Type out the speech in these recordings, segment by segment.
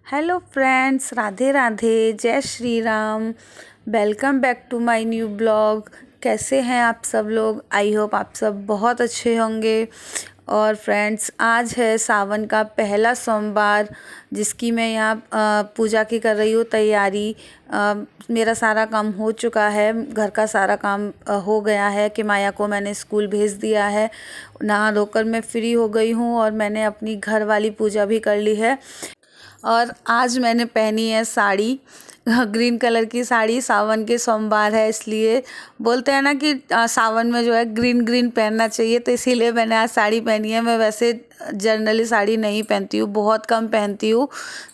Hello friends, Radhe Radhe, जय Shri Ram. Welcome back to my new blog. कैसे हैं आप सब लोग? आई होप आप सब बहुत अच्छे होंगे। और फ्रेंड्स, आज है सावन का पहला सोमवार, जिसकी मैं यहाँ पूजा की कर रही हूँ तैयारी। मेरा सारा काम हो चुका है, घर का सारा काम हो गया है कि माया को मैंने स्कूल भेज दिया है। नहा धोकर मैं फ्री हो गई हूँ और मैंने अपनी घर वाली पूजा भी कर ली है। और आज मैंने पहनी है साड़ी, ग्रीन कलर की साड़ी। सावन के सोमवार है, इसलिए बोलते हैं ना कि सावन में जो है ग्रीन ग्रीन पहनना चाहिए, तो इसीलिए मैंने आज साड़ी पहनी है। मैं वैसे जनरली साड़ी नहीं पहनती हूँ, बहुत कम पहनती हूँ।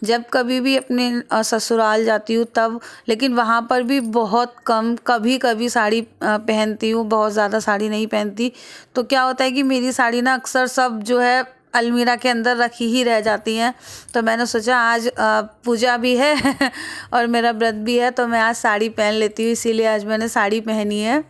जब कभी भी अपने ससुराल जाती हूँ तब, लेकिन वहाँ पर भी बहुत कम, कभी कभी साड़ी पहनती हूँ, बहुत ज़्यादा साड़ी नहीं पहनती। तो क्या होता है कि मेरी साड़ी ना अक्सर सब जो है अलमीरा के अंदर रखी ही रह जाती हैं। तो मैंने सोचा आज पूजा भी है और मेरा व्रत भी है, तो मैं आज साड़ी पहन लेती हूँ, इसीलिए आज मैंने साड़ी पहनी है।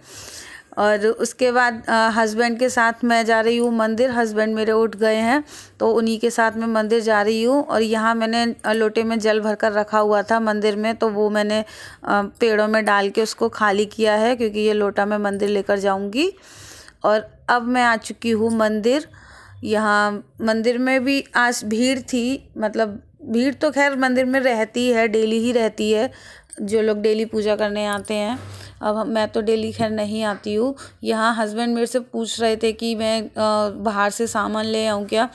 और उसके बाद हस्बैंड के साथ मैं जा रही हूँ मंदिर। हस्बैंड मेरे उठ गए हैं, तो उन्हीं के साथ मैं मंदिर जा रही हूँ। और यहाँ मैंने लोटे में जल भरकर रखा हुआ था मंदिर में, तो वो मैंने पेड़ों में डाल के उसको खाली किया है, क्योंकि ये लोटा मैं मंदिर लेकर जाऊँगी। और अब मैं आ चुकी हूँ मंदिर। यहाँ मंदिर में भी आज भीड़ थी, मतलब भीड़ तो खैर मंदिर में रहती है, डेली ही रहती है, जो लोग डेली पूजा करने आते हैं। अब मैं तो डेली खैर नहीं आती हूँ। यहाँ हस्बैंड मेरे से पूछ रहे थे कि मैं बाहर से सामान ले आऊँ क्या।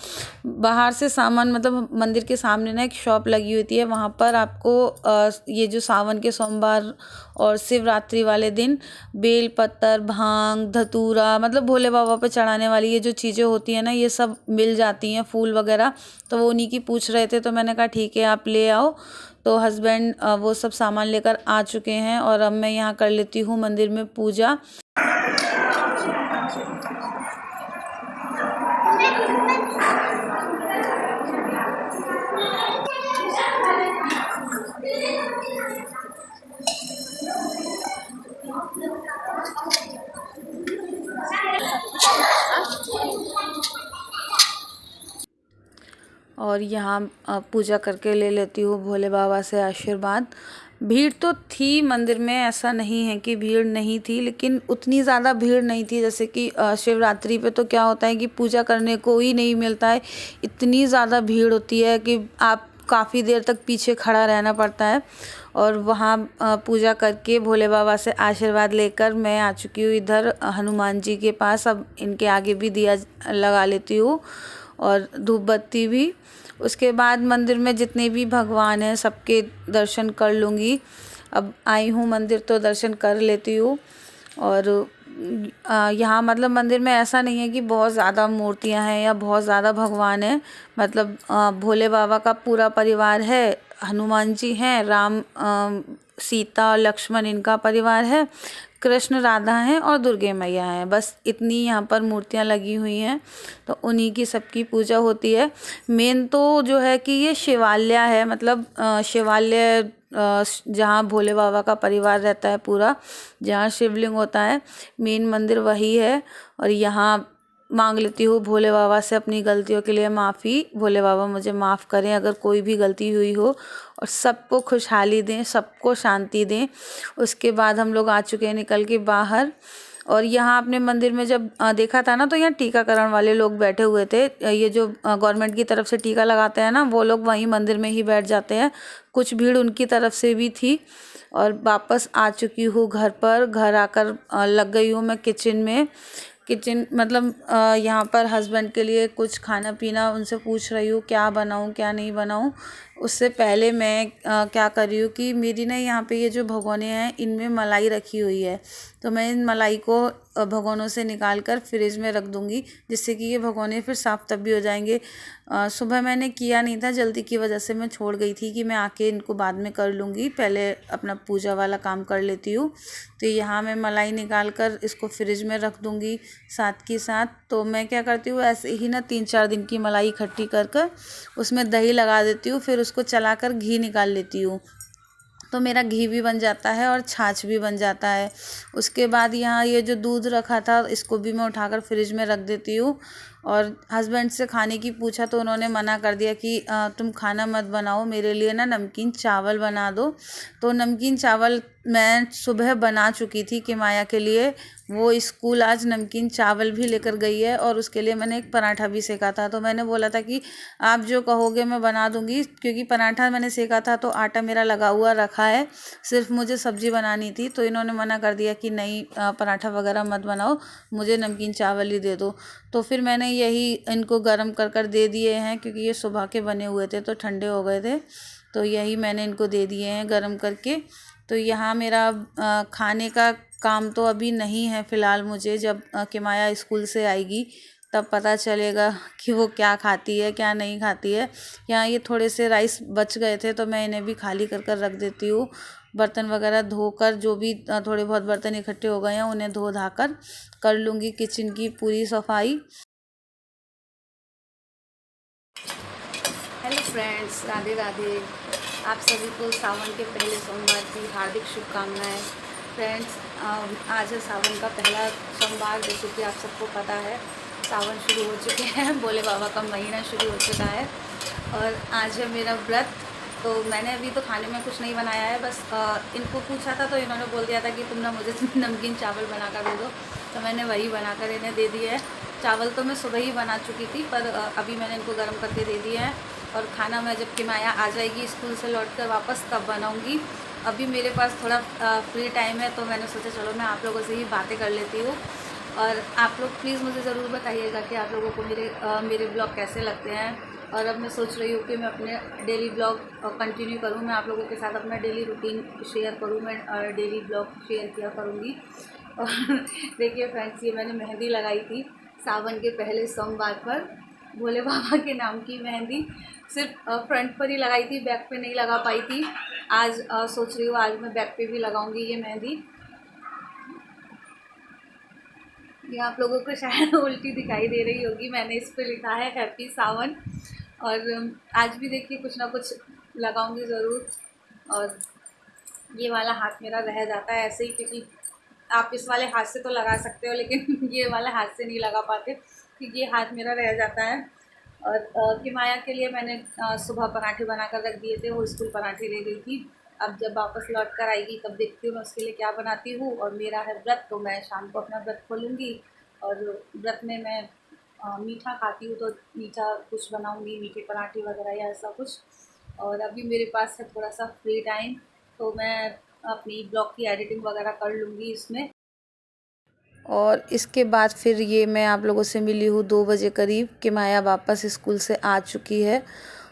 बाहर से सामान मतलब मंदिर के सामने ना एक शॉप लगी होती है, वहाँ पर आपको ये जो सावन के सोमवार और शिवरात्रि वाले दिन बेल पत्तर, भांग, धतूरा, मतलब भोले बाबा पे चढ़ाने वाली ये जो चीज़ें होती हैं ना, ये सब मिल जाती हैं, फूल वगैरह। तो वो उन्हीं की पूछ रहे थे, तो मैंने कहा ठीक है आप ले आओ। तो हस्बैंड वो सब सामान लेकर आ चुके हैं और अब मैं यहाँ कर लेती हूँ मंदिर में पूजा। और यहाँ पूजा करके ले लेती हूँ भोले बाबा से आशीर्वाद। भीड़ तो थी मंदिर में, ऐसा नहीं है कि भीड़ नहीं थी, लेकिन उतनी ज़्यादा भीड़ नहीं थी जैसे कि शिवरात्रि पे तो क्या होता है कि पूजा करने को ही नहीं मिलता है। इतनी ज़्यादा भीड़ होती है कि आप काफ़ी देर तक पीछे खड़ा रहना पड़ता है। और वहाँ पूजा करके भोले बाबा से आशीर्वाद लेकर मैं आ चुकी हूँ इधर हनुमान जी के पास। अब इनके आगे भी दिया लगा लेती हूँ और धूप बत्ती भी। उसके बाद मंदिर में जितने भी भगवान हैं सबके दर्शन कर लूँगी। अब आई हूँ मंदिर तो दर्शन कर लेती हूँ। और यहाँ मतलब मंदिर में ऐसा नहीं है कि बहुत ज़्यादा मूर्तियाँ हैं या बहुत ज़्यादा भगवान हैं। मतलब भोले बाबा का पूरा परिवार है, हनुमान जी हैं, राम सीता और लक्ष्मण इनका परिवार है, कृष्ण राधा हैं और दुर्गे मैया हैं। बस इतनी यहाँ पर मूर्तियाँ लगी हुई हैं, तो उन्हीं की सबकी पूजा होती है। मेन तो जो है कि ये शिवालय है, मतलब शिवालय जहाँ भोले बाबा का परिवार रहता है पूरा, जहाँ शिवलिंग होता है, मेन मंदिर वही है। और यहाँ मांग लेती हूँ भोले बाबा से अपनी गलतियों के लिए माफ़ी। भोले बाबा मुझे माफ़ करें अगर कोई भी गलती हुई हो, और सबको खुशहाली दें, सबको शांति दें। उसके बाद हम लोग आ चुके हैं निकल के बाहर। और यहाँ अपने मंदिर में जब देखा था ना, तो यहाँ टीकाकरण वाले लोग बैठे हुए थे। ये जो गवर्नमेंट की तरफ से टीका लगाते हैं ना, वो लोग वहीं मंदिर में ही बैठ जाते हैं। कुछ भीड़ उनकी तरफ से भी थी। और वापस आ चुकी हूँ घर पर। घर आकर लग गई हूँ मैं किचन में। किचन मतलब यहाँ पर हस्बैंड के लिए कुछ खाना पीना उनसे पूछ रही हूँ, क्या बनाऊँ क्या नहीं बनाऊँ। उससे पहले मैं क्या कर रही हूँ कि मेरी ना यहाँ पे ये जो भगोने हैं इनमें मलाई रखी हुई है, तो मैं इन मलाई को भगोनों से निकाल कर फ्रिज में रख दूँगी, जिससे कि ये भगोने फिर साफ़ तब भी हो जाएंगे। सुबह मैंने किया नहीं था, जल्दी की वजह से मैं छोड़ गई थी कि मैं आके इनको बाद में कर लूँगी, पहले अपना पूजा वाला काम कर लेती हूँ। तो यहाँ मैं मलाई निकाल कर इसको फ्रिज में रख दूँगी साथ के साथ। तो मैं क्या करती हूँ, ऐसे ही ना 3-4 दिन की मलाई इकट्ठी कर कर उसमें दही लगा देती हूँ, फिर उसको चलाकर घी निकाल लेती हूँ, तो मेरा घी भी बन जाता है और छाछ भी बन जाता है। उसके बाद यहाँ ये जो दूध रखा था इसको भी मैं उठाकर फ्रिज में रख देती हूँ। और हस्बैंड से खाने की पूछा तो उन्होंने मना कर दिया कि तुम खाना मत बनाओ, मेरे लिए ना नमकीन चावल बना दो। तो नमकीन चावल मैं सुबह बना चुकी थी कि माया के लिए। वो स्कूल आज नमकीन चावल भी लेकर गई है और उसके लिए मैंने एक पराठा भी सेका था। तो मैंने बोला था कि आप जो कहोगे मैं बना दूंगी, क्योंकि पराठा मैंने सेका था तो आटा मेरा लगा हुआ रखा है, सिर्फ मुझे सब्जी बनानी थी। तो इन्होंने मना कर दिया कि नहीं पराठा वगैरह मत बनाओ, मुझे नमकीन चावल ही दे दो। तो फिर मैंने यही इनको गर्म कर कर दे दिए हैं, क्योंकि ये सुबह के बने हुए थे तो ठंडे हो गए थे। तो यही मैंने इनको दे दिए हैं गर्म करके। तो यहाँ मेरा खाने का काम तो अभी नहीं है फ़िलहाल। मुझे जब किमाया स्कूल से आएगी तब पता चलेगा कि वो क्या खाती है क्या नहीं खाती है। यहाँ ये थोड़े से राइस बच गए थे तो मैं इन्हें भी खाली कर कर रख देती हूँ। बर्तन वगैरह धोकर, जो भी थोड़े बहुत बर्तन इकट्ठे हो गए हैं उन्हें धो धाकर कर लूँगी किचन की पूरी सफाई। Hello friends, Radhe Radhe. आप सभी को सावन के पहले सोमवार की हार्दिक शुभकामनाएं। फ्रेंड्स, आज है सावन का पहला सोमवार। जैसे कि आप सबको पता है सावन शुरू हो चुके हैं, भोले बाबा का महीना शुरू हो चुका है और आज है मेरा व्रत। तो मैंने अभी तो खाने में कुछ नहीं बनाया है, बस इनको पूछा था तो इन्होंने बोल दिया था कि तुम ना मुझे नमकीन चावल बना कर दे दो, तो मैंने वही बनाकर इन्हें दे दिया है। चावल तो मैं सुबह ही बना चुकी थी, पर अभी मैंने इनको गर्म करके दे दिया है। और खाना मैं जब किमाया आ जाएगी स्कूल से लौटकर वापस तब बनाऊंगी। अभी मेरे पास थोड़ा फ्री टाइम है तो मैंने सोचा चलो मैं आप लोगों से ही बातें कर लेती हूँ। और आप लोग प्लीज़ मुझे ज़रूर बताइएगा कि आप लोगों को मेरे ब्लॉग कैसे लगते हैं। और अब मैं सोच रही हूँ कि मैं अपने डेली ब्लॉग कंटिन्यू करूँ, मैं आप लोगों के साथ अपना डेली रूटीन शेयर करूँ, मैं डेली ब्लॉग शेयर किया करूँगी। और देखिए फ्रेंड्स, ये मैंने मेहंदी लगाई थी सावन के पहले सोमवार पर, भोले बाबा के नाम की मेहंदी। सिर्फ फ्रंट पर ही लगाई थी, बैक पे नहीं लगा पाई थी। आज सोच रही हूँ आज मैं बैक पे भी लगाऊंगी ये मेहंदी। ये आप लोगों को शायद उल्टी दिखाई दे रही होगी, मैंने इस पे लिखा है हैप्पी सावन। और आज भी देखिए कुछ ना कुछ लगाऊंगी ज़रूर। और ये वाला हाथ मेरा रह जाता है ऐसे ही, क्योंकि आप इस वाले हाथ से तो लगा सकते हो लेकिन ये वाले हाथ से नहीं लगा पाते, क्योंकि ये हाथ मेरा रह जाता है। और किमाया के लिए मैंने सुबह पराठे बनाकर रख दिए थे, वो स्कूल पराठे ले गई थी। अब जब वापस लौट कर आएगी तब देखती हूँ मैं उसके लिए क्या बनाती हूँ। और मेरा है व्रत, तो मैं शाम को अपना व्रत खोलूँगी। और व्रत में मैं मीठा खाती हूँ तो मीठा कुछ बनाऊँगी, मीठे पराठे वगैरह या ऐसा कुछ। और अभी मेरे पास है थोड़ा सा फ्री टाइम, तो मैं अपनी ब्लॉग की एडिटिंग वगैरह कर लूँगी इसमें। और इसके बाद फिर ये मैं आप लोगों से मिली हूँ 2 बजे करीब कि माया वापस स्कूल से आ चुकी है।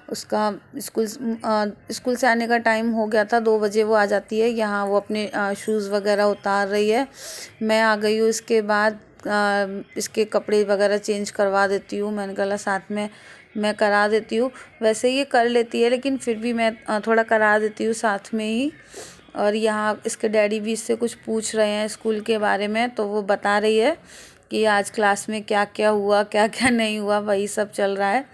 उसका स्कूल से आने का टाइम हो गया था, 2 बजे वो आ जाती है। यहाँ वो अपने शूज़ वगैरह उतार रही है, मैं आ गई हूँ। इसके बाद इसके कपड़े वगैरह चेंज करवा देती हूँ। मैंने कहा साथ में मैं करा देती हूँ, वैसे ये कर लेती है लेकिन फिर भी मैं थोड़ा करा देती हूँ साथ में ही। और यहाँ इसके डैडी भी इससे कुछ पूछ रहे हैं स्कूल के बारे में, तो वो बता रही है कि आज क्लास में क्या क्या हुआ क्या क्या नहीं हुआ, वही सब चल रहा है।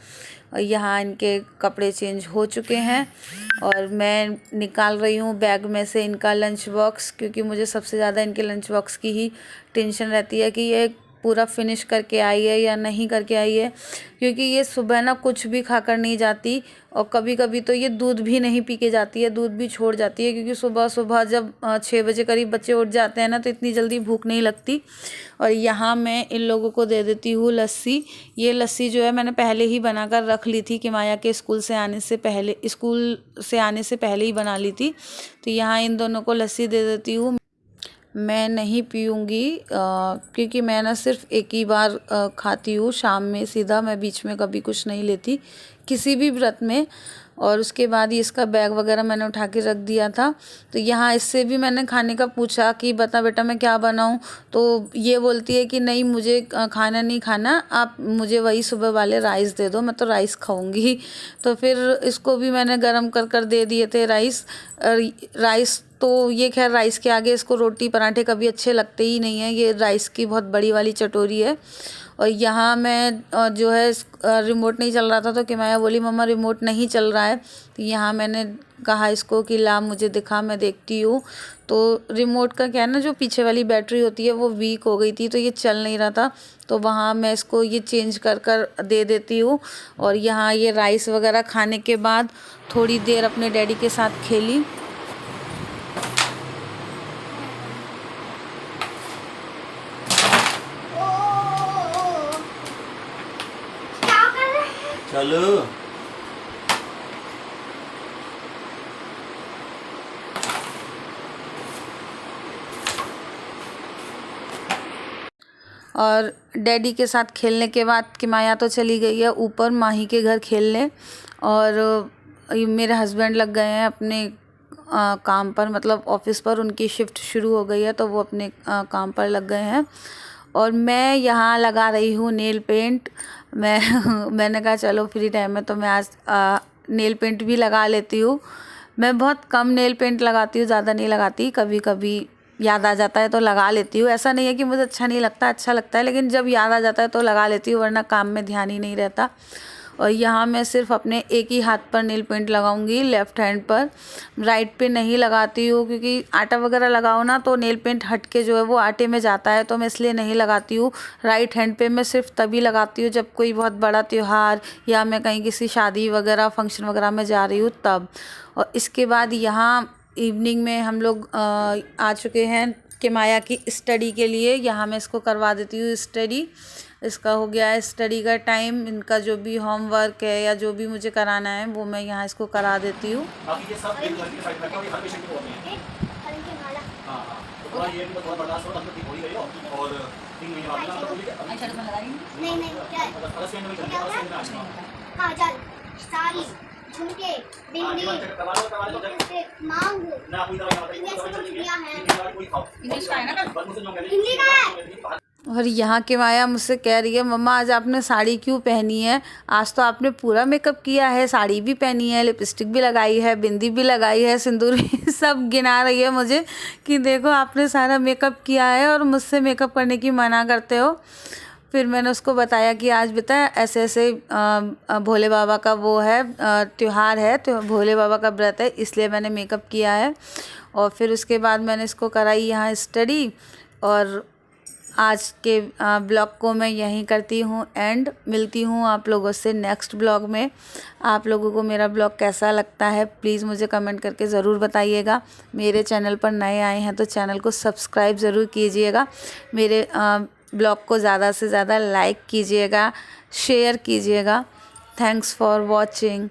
और यहाँ इनके कपड़े चेंज हो चुके हैं और मैं निकाल रही हूँ बैग में से इनका लंच बॉक्स, क्योंकि मुझे सबसे ज़्यादा इनके लंच बॉक्स की ही टेंशन रहती है कि ये पूरा फिनिश करके आई है या नहीं करके आई है। क्योंकि ये सुबह ना कुछ भी खाकर नहीं जाती और कभी कभी तो ये दूध भी नहीं पी के जाती है, दूध भी छोड़ जाती है, क्योंकि सुबह सुबह जब 6 बजे करीब बच्चे उठ जाते हैं ना तो इतनी जल्दी भूख नहीं लगती। और यहाँ मैं इन लोगों को दे देती हूँ लस्सी। ये लस्सी जो है मैंने पहले ही बना कर रख ली थी कि माया के स्कूल से आने से पहले ही बना ली थी। तो यहाँ इन दोनों को लस्सी दे देती हूँ। मैं नहीं पीऊँगी क्योंकि मैं ना सिर्फ एक ही बार खाती हूँ शाम में सीधा, मैं बीच में कभी कुछ नहीं लेती किसी भी व्रत में। और उसके बाद ही इसका बैग वगैरह मैंने उठा के रख दिया था। तो यहाँ इससे भी मैंने खाने का पूछा कि बता बेटा मैं क्या बनाऊँ, तो ये बोलती है कि नहीं मुझे खाना नहीं खाना, आप मुझे वही सुबह वाले राइस दे दो, मैं तो राइस खाऊंगी। तो फिर इसको भी मैंने गरम कर कर दे दिए थे राइस। तो ये खैर राइस के आगे इसको रोटी पराठे कभी अच्छे लगते ही नहीं है, ये राइस की बहुत बड़ी वाली चटोरी है। और यहाँ मैं जो है रिमोट नहीं चल रहा था तो किमाया बोली मम्मा रिमोट नहीं चल रहा है। तो यहाँ मैंने कहा इसको कि ला मुझे दिखा, मैं देखती हूँ। तो रिमोट का क्या है ना, जो पीछे वाली बैटरी होती है वो वीक हो गई थी तो ये चल नहीं रहा था। तो वहाँ मैं इसको ये चेंज कर कर दे देती हूँ। और यहाँ ये राइस वगैरह खाने के बाद थोड़ी देर अपने डैडी के साथ खेली। चलो और डैडी के साथ खेलने के बाद किमाया तो चली गई है ऊपर माही के घर खेलने। और मेरे हस्बैंड लग गए हैं अपने काम पर, मतलब ऑफिस पर उनकी शिफ्ट शुरू हो गई है तो वो अपने काम पर लग गए हैं। और मैं यहाँ लगा रही हूँ नेल पेंट। मैंने कहा चलो फ्री टाइम में तो मैं आज नेल पेंट भी लगा लेती हूँ। मैं बहुत कम नेल पेंट लगाती हूँ, ज़्यादा नहीं लगाती, कभी कभी याद आ जाता है तो लगा लेती हूँ। ऐसा नहीं है कि मुझे अच्छा नहीं लगता, अच्छा लगता है, लेकिन जब याद आ जाता है तो लगा लेती हूँ, वरना काम में ध्यान ही नहीं रहता। और यहाँ मैं सिर्फ अपने एक ही हाथ पर नेल पेंट लगाऊंगी, लेफ़्ट हैंड पर, राइट पे नहीं लगाती हूँ क्योंकि आटा वगैरह लगाओ ना तो नेल पेंट हट के जो है वो आटे में जाता है, तो मैं इसलिए नहीं लगाती हूँ। राइट हैंड पे मैं सिर्फ तभी लगाती हूँ जब कोई बहुत बड़ा त्यौहार या मैं कहीं किसी शादी वगैरह फंक्शन वगैरह में जा रही हूँ तब। और इसके बाद यहाँ इवनिंग में हम लोग आ चुके हैं किमाया की स्टडी के लिए। यहाँ मैं इसको करवा देती हूँ स्टडी। इसका हो गया है स्टडी का टाइम। इनका जो भी होमवर्क है या जो भी मुझे कराना है वो मैं यहाँ इसको करा देती हूँ। बाकी ये सब एक घर की साइड रखा और ये हर पेशेंट को होते हैं। हाँ हाँ, तो थोड़ा ये भी थोड़ा बर्दाश्त हो, तब ठीक हो ही गई हो। और 3 महीने बाद ना तो बोलिए नहीं क्या है? अगस्त के एंड में चल जाएगा, अगस्त के एंड में आ जाएगा। हाँ चल साड़ी झुमके बिंदी करवा लो मांग ना कोई दवाई ना इंग्लिश में कुछ दिया है। कोई खाओ इंग्लिश का है ना, बस मुझे जो कहते हिंदी का है। और यहाँ किमाया मुझसे कह रही है मम्मा आज आपने साड़ी क्यों पहनी है? आज तो आपने पूरा मेकअप किया है, साड़ी भी पहनी है, लिपस्टिक भी लगाई है, बिंदी भी लगाई है, सिंदूर भी सब गिना रही है मुझे कि देखो आपने सारा मेकअप किया है और मुझसे मेकअप करने की मना करते हो। फिर मैंने उसको बताया कि आज बेटा ऐसे ऐसे भोले बाबा का वो है त्यौहार है, तो भोले बाबा का व्रत है, इसलिए मैंने मेकअप किया है। और फिर उसके बाद मैंने इसको कराई यहाँ स्टडी। और आज के ब्लॉग को मैं यहीं करती हूँ एंड। मिलती हूँ आप लोगों से नेक्स्ट ब्लॉग में। आप लोगों को मेरा ब्लॉग कैसा लगता है प्लीज़ मुझे कमेंट करके ज़रूर बताइएगा। मेरे चैनल पर नए आए हैं तो चैनल को सब्सक्राइब ज़रूर कीजिएगा। मेरे ब्लॉग को ज़्यादा से ज़्यादा लाइक कीजिएगा, शेयर कीजिएगा। Thanks for watching.